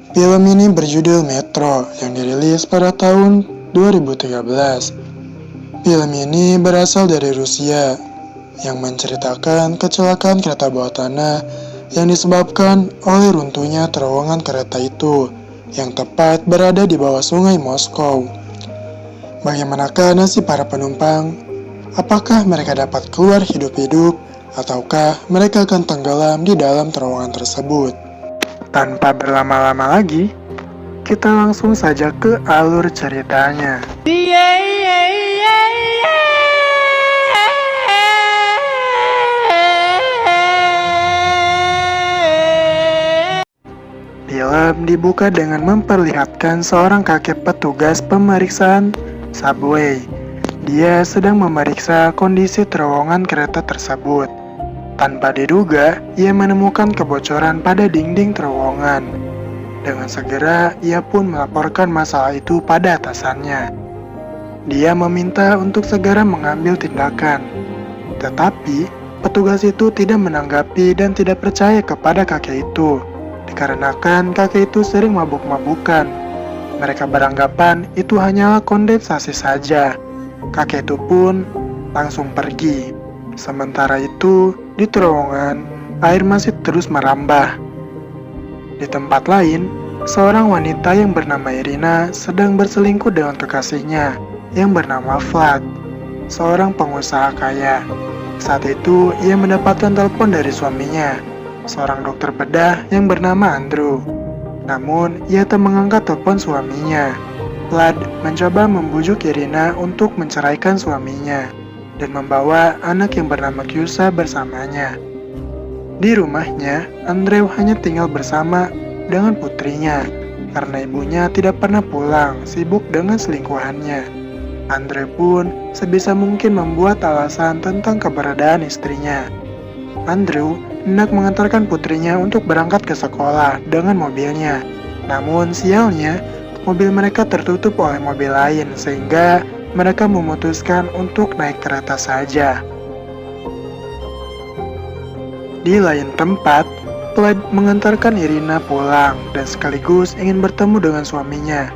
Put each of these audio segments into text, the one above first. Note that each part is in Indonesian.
Film ini berjudul Metro yang dirilis pada tahun 2013. Film ini berasal dari Rusia yang menceritakan kecelakaan kereta bawah tanah yang disebabkan oleh runtuhnya terowongan kereta itu yang tepat berada di bawah sungai Moskow. Bagaimanakah nasib para penumpang? Apakah mereka dapat keluar hidup-hidup ataukah mereka akan tenggelam di dalam terowongan tersebut? Tanpa berlama-lama lagi, kita langsung saja ke alur ceritanya. Film dibuka dengan memperlihatkan seorang kakek petugas pemeriksaan subway. Dia sedang memeriksa kondisi terowongan kereta tersebut. Tanpa diduga, ia menemukan kebocoran pada dinding terowongan. Dengan segera, ia pun melaporkan masalah itu pada atasannya. Dia meminta untuk segera mengambil tindakan. Tetapi, petugas itu tidak menanggapi dan tidak percaya kepada kakek itu. Dikarenakan kakek itu sering mabuk-mabukan. Mereka beranggapan itu hanyalah kondensasi saja. Kakek itu pun langsung pergi. Sementara itu, di terowongan, air masih terus merambah. Di tempat lain, seorang wanita yang bernama Irina sedang berselingkuh dengan kekasihnya yang bernama Vlad, seorang pengusaha kaya. Saat itu, ia mendapatkan telepon dari suaminya, seorang dokter bedah yang bernama Andrew. Namun, ia tak mengangkat telepon suaminya. Vlad mencoba membujuk Irina untuk menceraikan suaminya dan membawa anak yang bernama Kyusa bersamanya. Di rumahnya, Andrew hanya tinggal bersama dengan putrinya karena ibunya tidak pernah pulang, sibuk dengan selingkuhannya. Andrew pun sebisa mungkin membuat alasan tentang keberadaan istrinya. Andrew hendak mengantarkan putrinya untuk berangkat ke sekolah dengan mobilnya. Namun sialnya, mobil mereka tertutup oleh mobil lain sehingga mereka memutuskan untuk naik kereta saja. Di lain tempat, Vlad mengantarkan Irina pulang dan sekaligus ingin bertemu dengan suaminya.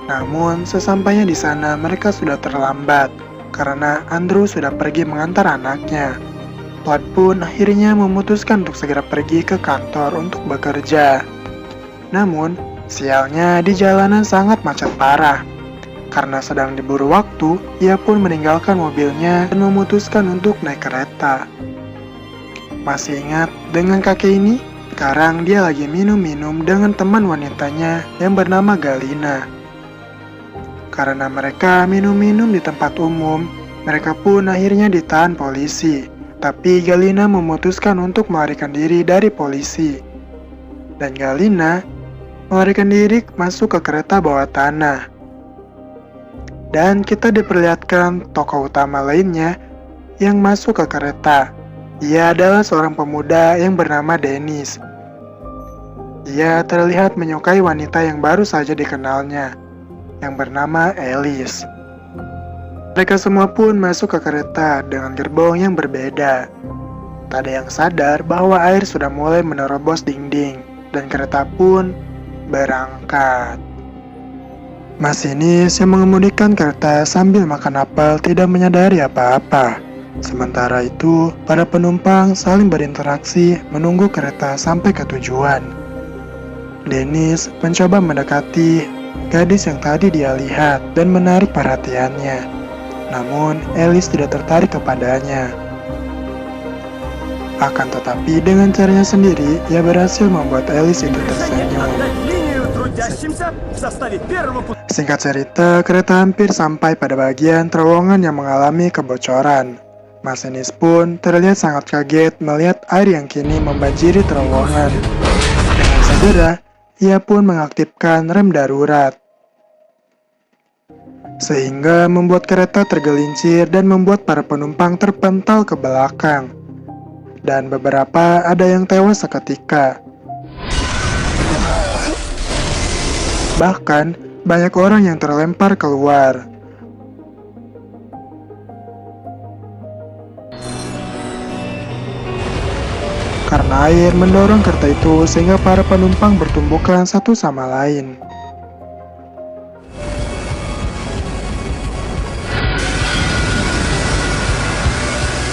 Namun, sesampainya di sana mereka sudah terlambat karena Andrew sudah pergi mengantar anaknya. Vlad pun akhirnya memutuskan untuk segera pergi ke kantor untuk bekerja. Namun, sialnya di jalanan sangat macet parah. Karena sedang diburu waktu, ia pun meninggalkan mobilnya dan memutuskan untuk naik kereta. Masih ingat dengan kakek ini? Sekarang dia lagi minum-minum dengan teman wanitanya yang bernama Galina. Karena mereka minum-minum di tempat umum, mereka pun akhirnya ditahan polisi. Tapi Galina memutuskan untuk melarikan diri dari polisi. Dan Galina melarikan diri masuk ke kereta bawah tanah. Dan kita diperlihatkan tokoh utama lainnya yang masuk ke kereta. Ia adalah seorang pemuda yang bernama Dennis. Ia terlihat menyukai wanita yang baru saja dikenalnya, yang bernama Alice. Mereka semua pun masuk ke kereta dengan gerbong yang berbeda. Tak ada yang sadar bahwa air sudah mulai menerobos dinding, dan kereta pun berangkat. Masinis yang mengemudikan kereta sambil makan apel tidak menyadari apa-apa. Sementara itu, para penumpang saling berinteraksi menunggu kereta sampai ke tujuan. Dennis mencoba mendekati gadis yang tadi dia lihat dan menarik perhatiannya. Namun, Alice tidak tertarik kepadanya. Akan tetapi, dengan caranya sendiri, ia berhasil membuat Alice itu tersenyum. Singkat cerita, kereta hampir sampai pada bagian terowongan yang mengalami kebocoran. Masinis pun terlihat sangat kaget melihat air yang kini membanjiri terowongan. Dengan segera, ia pun mengaktifkan rem darurat, sehingga membuat kereta tergelincir dan membuat para penumpang terpental ke belakang. Dan beberapa ada yang tewas seketika. Bahkan, banyak orang yang terlempar keluar. karena air mendorong kereta itu sehingga para penumpang bertumbukan satu sama lain.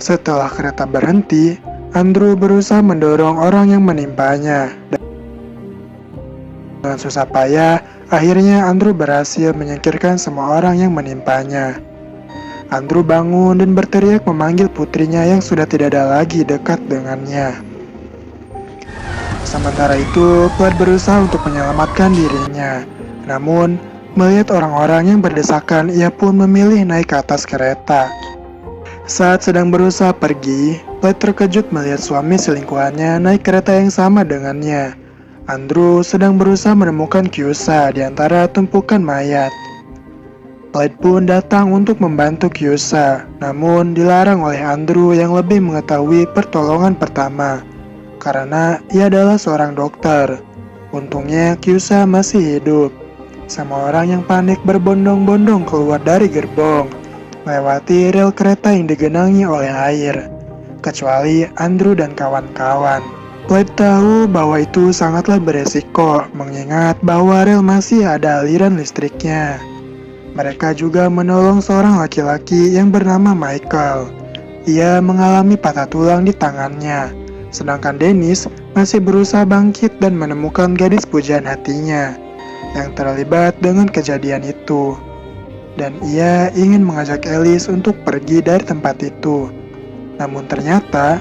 Setelah kereta berhenti, Andrew berusaha mendorong orang yang menimpanya. Dengan susah payah, akhirnya Andrew berhasil menyingkirkan semua orang yang menimpanya. Andrew bangun dan berteriak memanggil putrinya yang sudah tidak ada lagi dekat dengannya. Sementara itu, Plaid berusaha untuk menyelamatkan dirinya. Namun, melihat orang-orang yang berdesakan, ia pun memilih naik ke atas kereta. Saat sedang berusaha pergi, Plaid terkejut melihat suami selingkuhannya naik kereta yang sama dengannya. Andrew sedang berusaha menemukan Kyusa di antara tumpukan mayat. Plaid pun datang untuk membantu Kyusa, namun dilarang oleh Andrew yang lebih mengetahui pertolongan pertama, karena ia adalah seorang dokter. Untungnya Kyusa masih hidup. Semua orang yang panik berbondong-bondong keluar dari gerbong, melewati rel kereta yang digenangi oleh air, kecuali Andrew dan kawan-kawan. Plaid tahu bahwa itu sangatlah beresiko, mengingat bahwa rel masih ada aliran listriknya. Mereka juga menolong seorang laki-laki yang bernama Michael. Ia mengalami patah tulang di tangannya, sedangkan Dennis masih berusaha bangkit dan menemukan gadis pujaan hatinya yang terlibat dengan kejadian itu. Dan ia ingin mengajak Alice untuk pergi dari tempat itu. Namun ternyata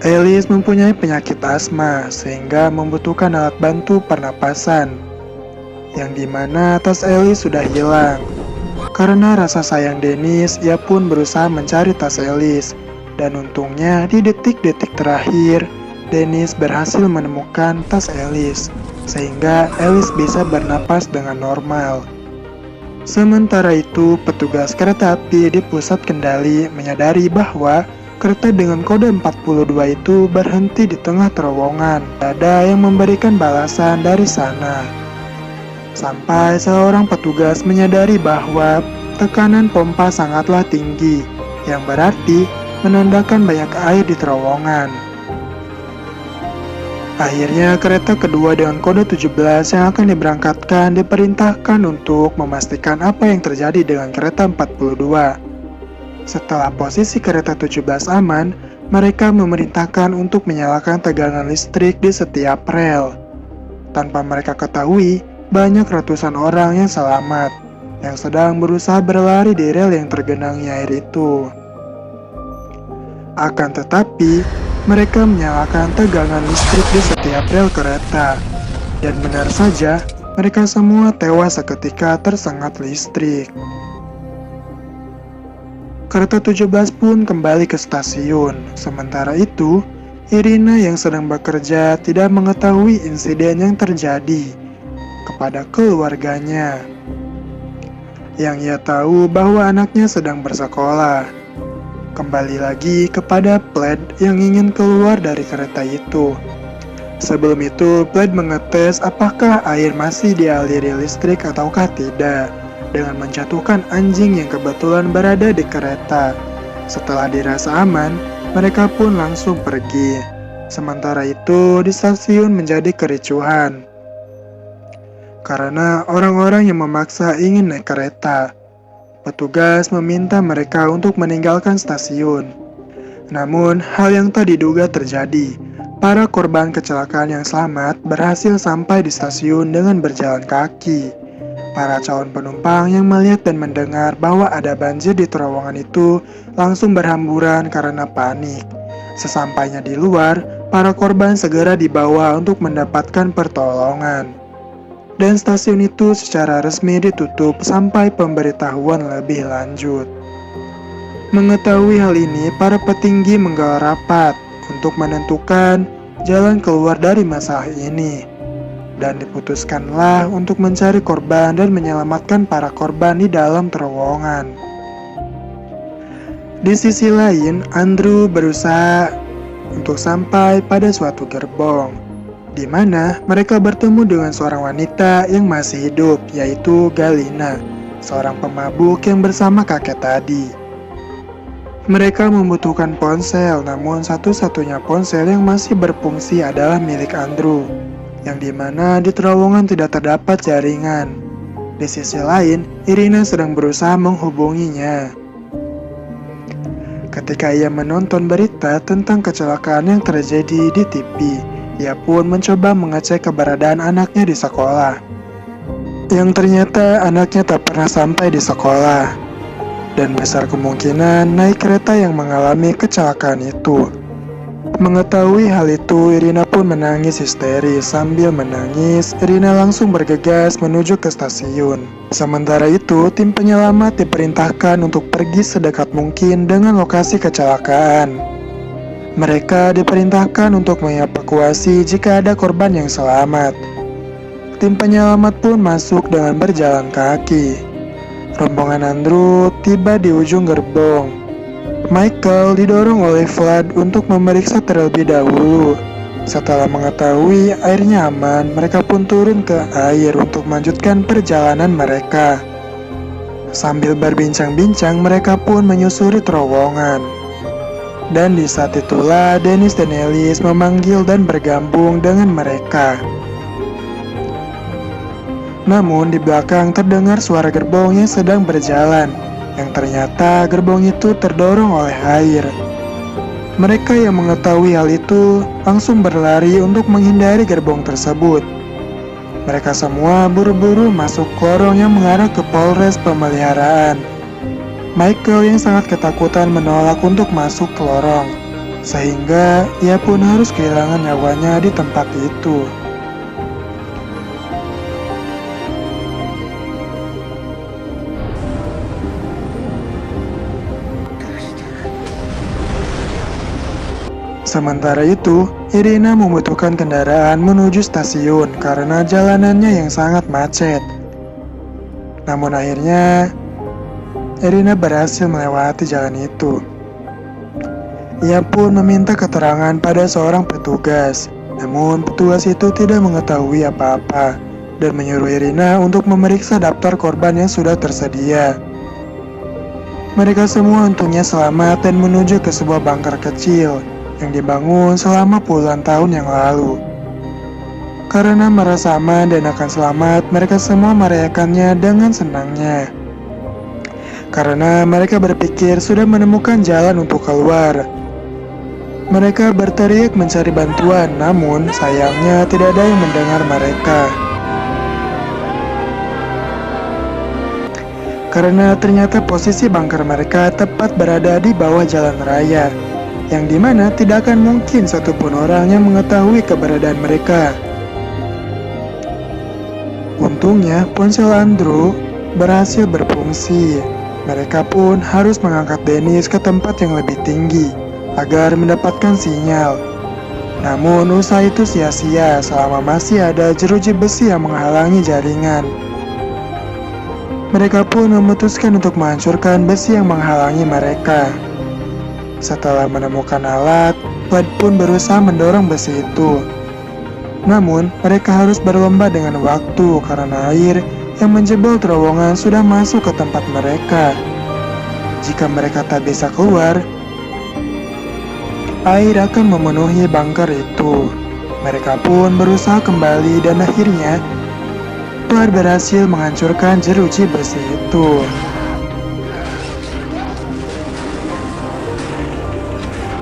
Alice mempunyai penyakit asma sehingga membutuhkan alat bantu pernapasan, yang dimana tas Alice sudah hilang. Karena rasa sayang Dennis, ia pun berusaha mencari tas Alice, dan untungnya di detik-detik terakhir Dennis berhasil menemukan tas Alice, sehingga Alice bisa bernapas dengan normal. Sementara itu, petugas kereta api di pusat kendali menyadari bahwa kereta dengan kode 42 itu berhenti di tengah terowongan. Ada yang memberikan balasan dari sana. Sampai seorang petugas menyadari bahwa tekanan pompa sangatlah tinggi, yang berarti menandakan banyak air di terowongan. Akhirnya kereta kedua dengan kode 17 yang akan diberangkatkan diperintahkan untuk memastikan apa yang terjadi dengan kereta 42. Setelah posisi kereta 17 aman, mereka memerintahkan untuk menyalakan tegangan listrik di setiap rel. Tanpa mereka ketahui, banyak ratusan orang yang selamat, yang sedang berusaha berlari di rel yang tergenangi air itu. Akan tetapi, mereka menyalakan tegangan listrik di setiap rel kereta, dan benar saja, mereka semua tewas seketika tersengat listrik. Kereta 17 pun kembali ke stasiun. Sementara itu, Irina yang sedang bekerja tidak mengetahui insiden yang terjadi kepada keluarganya. Yang ia tahu bahwa anaknya sedang bersekolah. Kembali lagi kepada Plaid yang ingin keluar dari kereta itu. Sebelum itu, Plaid mengetes apakah air masih dialiri listrik ataukah tidak, dengan menjatuhkan anjing yang kebetulan berada di kereta. Setelah dirasa aman, mereka pun langsung pergi. Sementara itu, di stasiun menjadi kericuhan karena orang-orang yang memaksa ingin naik kereta. Petugas meminta mereka untuk meninggalkan stasiun. Namun, hal yang tak diduga terjadi. Para korban kecelakaan yang selamat berhasil sampai di stasiun dengan berjalan kaki. Para calon penumpang yang melihat dan mendengar bahwa ada banjir di terowongan itu langsung berhamburan karena panik. Sesampainya di luar, para korban segera dibawa untuk mendapatkan pertolongan. Dan stasiun itu secara resmi ditutup sampai pemberitahuan lebih lanjut. Mengetahui hal ini, para petinggi menggelar rapat untuk menentukan jalan keluar dari masalah ini. Dan diputuskanlah untuk mencari korban dan menyelamatkan para korban di dalam terowongan. Di sisi lain, Andrew berusaha untuk sampai pada suatu gerbong, di mana mereka bertemu dengan seorang wanita yang masih hidup, yaitu Galina, seorang pemabuk yang bersama kakek tadi. Mereka membutuhkan ponsel, namun satu-satunya ponsel yang masih berfungsi adalah milik Andrew, yang dimana di terowongan tidak terdapat jaringan. Di sisi lain, Irina sedang berusaha menghubunginya. Ketika ia menonton berita tentang kecelakaan yang terjadi di TV, ia pun mencoba mengecek keberadaan anaknya di sekolah. Yang ternyata anaknya tak pernah sampai di sekolah. Dan besar kemungkinan naik kereta yang mengalami kecelakaan itu. Mengetahui hal itu, Irina pun menangis histeris. Sambil menangis, Irina langsung bergegas menuju ke stasiun. Sementara itu, tim penyelamat diperintahkan untuk pergi sedekat mungkin dengan lokasi kecelakaan. Mereka diperintahkan untuk mengevakuasi jika ada korban yang selamat. Tim penyelamat pun masuk dengan berjalan kaki. Rombongan Andrew tiba di ujung gerbong. Michael didorong oleh Vlad untuk memeriksa terlebih dahulu. Setelah mengetahui airnya aman, mereka pun turun ke air untuk melanjutkan perjalanan mereka. Sambil berbincang-bincang, mereka pun menyusuri terowongan. Dan di saat itulah Dennis dan Elise memanggil dan bergabung dengan mereka. Namun di belakang terdengar suara gerbong yang sedang berjalan, yang ternyata gerbong itu terdorong oleh air. Mereka yang mengetahui hal itu langsung berlari untuk menghindari gerbong tersebut. Mereka semua buru-buru masuk lorong yang mengarah ke Polres Pemeliharaan. Michael yang sangat ketakutan menolak untuk masuk ke lorong, sehingga ia pun harus kehilangan nyawanya di tempat itu. Sementara itu, Irina membutuhkan kendaraan menuju stasiun karena jalanannya yang sangat macet. Namun akhirnya, Irina berhasil melewati jalan itu. Ia pun meminta keterangan pada seorang petugas, namun petugas itu tidak mengetahui apa-apa dan menyuruh Irina untuk memeriksa daftar korban yang sudah tersedia. Mereka semua untungnya selamat dan menuju ke sebuah bunker kecil yang dibangun selama puluhan tahun yang lalu. Karena merasa aman dan akan selamat, mereka semua merayakannya dengan senangnya. Karena mereka berpikir sudah menemukan jalan untuk keluar. Mereka berteriak mencari bantuan, namun sayangnya tidak ada yang mendengar mereka. Karena ternyata posisi bunker mereka tepat berada di bawah jalan raya, yang dimana tidak akan mungkin satupun orang yang mengetahui keberadaan mereka. Untungnya ponsel Andrew berhasil berfungsi. Mereka pun harus mengangkat Dennis ke tempat yang lebih tinggi agar mendapatkan sinyal. Namun usaha itu sia-sia selama masih ada jeruji besi yang menghalangi jaringan. Mereka pun memutuskan untuk menghancurkan besi yang menghalangi mereka. Setelah menemukan alat, Vlad pun berusaha mendorong besi itu. Namun, mereka harus berlomba dengan waktu karena air yang menjebol terowongan sudah masuk ke tempat mereka. Jika mereka tak bisa keluar, air akan memenuhi bunker itu. Mereka pun berusaha kembali dan akhirnya Vlad berhasil menghancurkan jeruji besi itu.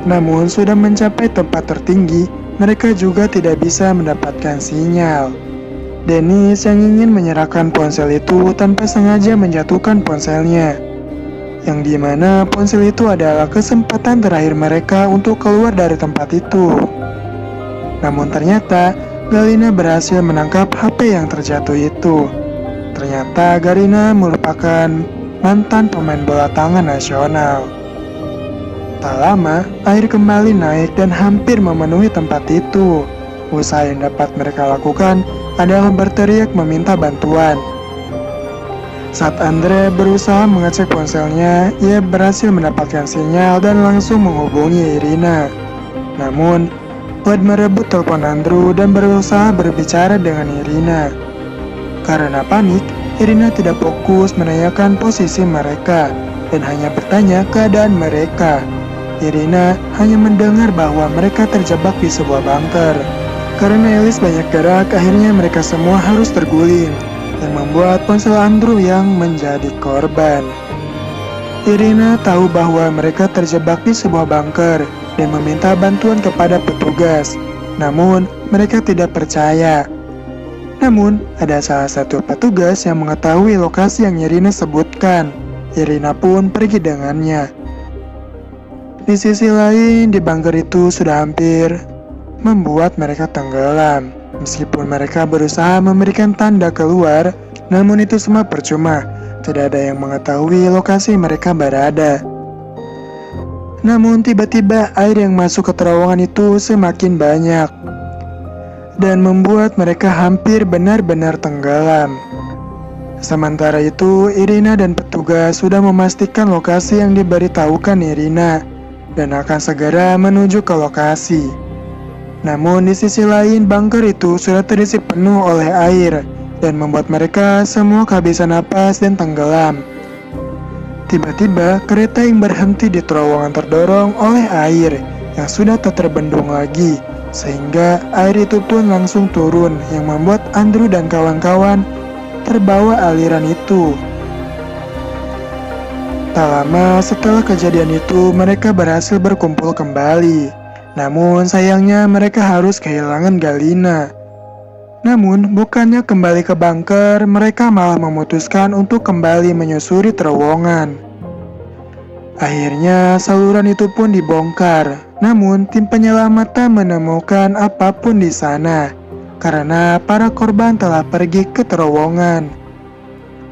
Namun sudah mencapai tempat tertinggi, mereka juga tidak bisa mendapatkan sinyal. Dennis yang ingin menyerahkan ponsel itu tanpa sengaja menjatuhkan ponselnya, yang dimana ponsel itu adalah kesempatan terakhir mereka untuk keluar dari tempat itu. Namun ternyata Galina berhasil menangkap HP yang terjatuh itu. Ternyata Galina merupakan mantan pemain bola tangan nasional. Tak lama, air kembali naik dan hampir memenuhi tempat itu. Usaha yang dapat mereka lakukan adalah berteriak meminta bantuan. Saat Andre berusaha mengecek ponselnya, ia berhasil mendapatkan sinyal dan langsung menghubungi Irina. Namun, Vlad merebut telepon Andrew dan berusaha berbicara dengan Irina. Karena panik, Irina tidak fokus menanyakan posisi mereka. dan hanya bertanya keadaan mereka. Irina hanya mendengar bahwa mereka terjebak di sebuah bunker. Karena Alice banyak gerak, akhirnya mereka semua harus terguling, yang membuat ponsel Andrew yang menjadi korban. Irina tahu bahwa mereka terjebak di sebuah bunker dan meminta bantuan kepada petugas. Namun, mereka tidak percaya. Namun, ada salah satu petugas yang mengetahui lokasi yang Irina sebutkan. Irina pun pergi dengannya. Di sisi lain, di bunker itu sudah hampir membuat mereka tenggelam. Meskipun mereka berusaha memberikan tanda keluar, namun itu semua percuma. Tidak ada yang mengetahui lokasi mereka berada. Namun tiba-tiba air yang masuk ke terowongan itu semakin banyak dan membuat mereka hampir benar-benar tenggelam. Sementara itu, Irina dan petugas sudah memastikan lokasi yang diberitahukan Irina dan akan segera menuju ke lokasi. Namun di sisi lain, bunker itu sudah terisi penuh oleh air dan membuat mereka semua kehabisan napas dan tenggelam. Tiba-tiba, kereta yang berhenti di terowongan terdorong oleh air yang sudah tak terbendung lagi, sehingga air itu pun langsung turun yang membuat Andrew dan kawan-kawan terbawa aliran itu. Tak lama setelah kejadian itu, mereka berhasil berkumpul kembali. Namun sayangnya mereka harus kehilangan Galina. Namun bukannya kembali ke bunker, mereka malah memutuskan untuk kembali menyusuri terowongan. Akhirnya saluran itu pun dibongkar. Namun tim penyelamat tak menemukan apapun di sana karena para korban telah pergi ke terowongan.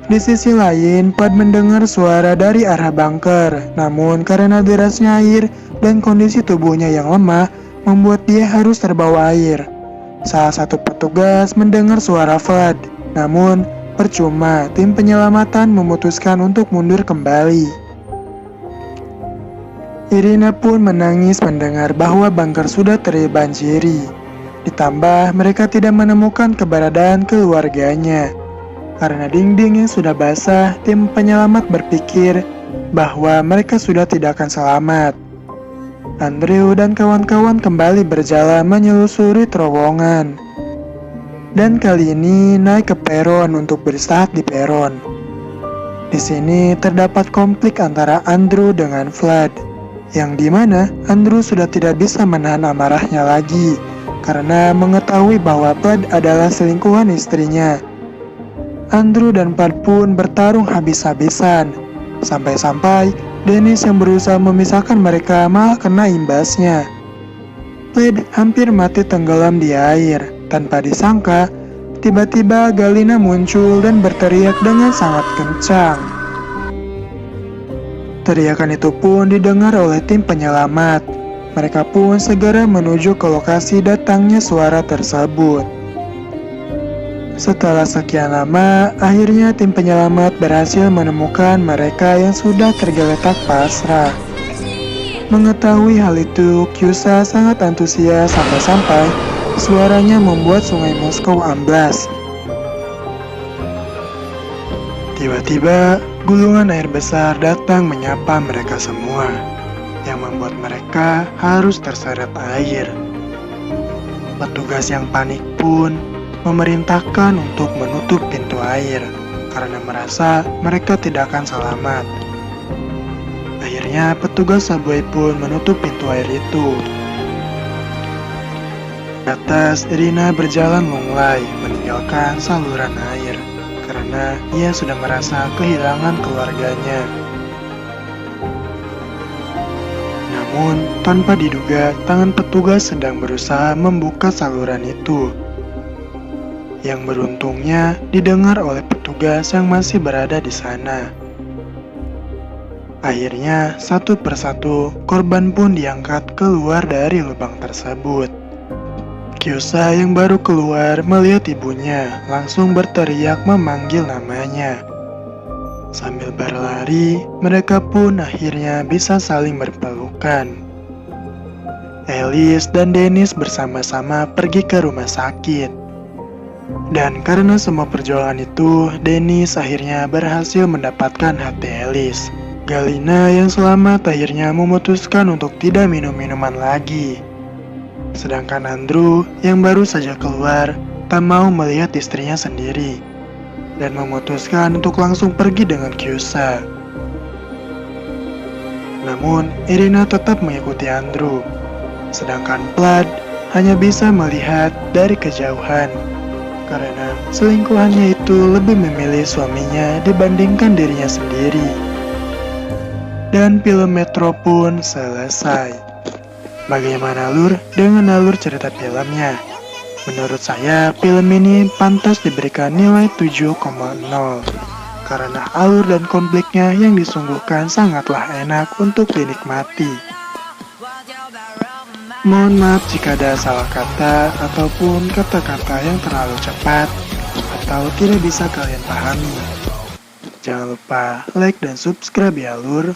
Di sisi lain, Pad mendengar suara dari arah bunker. Namun karena derasnya air dan kondisi tubuhnya yang lemah, membuat dia harus terbawa air. Salah satu petugas mendengar suara Vlad. Namun percuma, tim penyelamatan memutuskan untuk mundur kembali. Irina pun menangis mendengar bahwa bunker sudah terbanjiri. Ditambah mereka tidak menemukan keberadaan keluarganya. Karena dinding yang sudah basah, tim penyelamat berpikir bahwa mereka sudah tidak akan selamat. Andrew dan kawan-kawan kembali berjalan menyelusuri terowongan. Dan kali ini naik ke peron untuk beristirahat di peron. Di sini terdapat konflik antara Andrew dengan Vlad, yang dimana Andrew sudah tidak bisa menahan amarahnya lagi karena mengetahui bahwa Vlad adalah selingkuhan istrinya. Andrew dan Vlad pun bertarung habis-habisan, sampai-sampai Dennis yang berusaha memisahkan mereka malah kena imbasnya. Vlad hampir mati tenggelam di air. Tanpa disangka, tiba-tiba Galina muncul dan berteriak dengan sangat kencang. Teriakan itu pun didengar oleh tim penyelamat. Mereka pun segera menuju ke lokasi datangnya suara tersebut. Setelah sekian lama, akhirnya tim penyelamat berhasil menemukan mereka yang sudah tergeletak pasrah. Mengetahui hal itu, Kyusa sangat antusias sampai-sampai suaranya membuat sungai Moskow amblas. Tiba-tiba, gulungan air besar datang menyapa mereka semua, yang membuat mereka harus terseret air. Petugas yang panik pun memerintahkan untuk menutup pintu air karena merasa mereka tidak akan selamat. Akhirnya petugas subway pun menutup pintu air itu. Di atas, Irina berjalan mulai meninggalkan saluran air karena ia sudah merasa kehilangan keluarganya. Namun, tanpa diduga, tangan petugas sedang berusaha membuka saluran itu. Yang beruntungnya didengar oleh petugas yang masih berada di sana. Akhirnya, satu persatu korban pun diangkat keluar dari lubang tersebut. Kyusa yang baru keluar melihat ibunya, langsung berteriak memanggil namanya. Sambil berlari, mereka pun akhirnya bisa saling berpelukan. Alice dan Dennis bersama-sama pergi ke rumah sakit. Dan karena semua perjuangan itu, Dennis akhirnya berhasil mendapatkan hati Alice. Galina yang selamat akhirnya memutuskan untuk tidak minum minuman lagi. Sedangkan Andrew yang baru saja keluar tak mau melihat istrinya sendiri dan memutuskan untuk langsung pergi dengan Kyusa. Namun Irina tetap mengikuti Andrew, sedangkan Vlad hanya bisa melihat dari kejauhan karena selingkuhannya itu lebih memilih suaminya dibandingkan dirinya sendiri. Dan film Metro pun selesai. Bagaimana Lur dengan alur cerita filmnya? Menurut saya film ini pantas diberikan nilai 7,0 karena alur dan konfliknya yang disungguhkan sangatlah enak untuk dinikmati. Mohon maaf jika ada salah kata ataupun kata-kata yang terlalu cepat atau tidak bisa kalian pahami. Jangan lupa like dan subscribe ya Lur.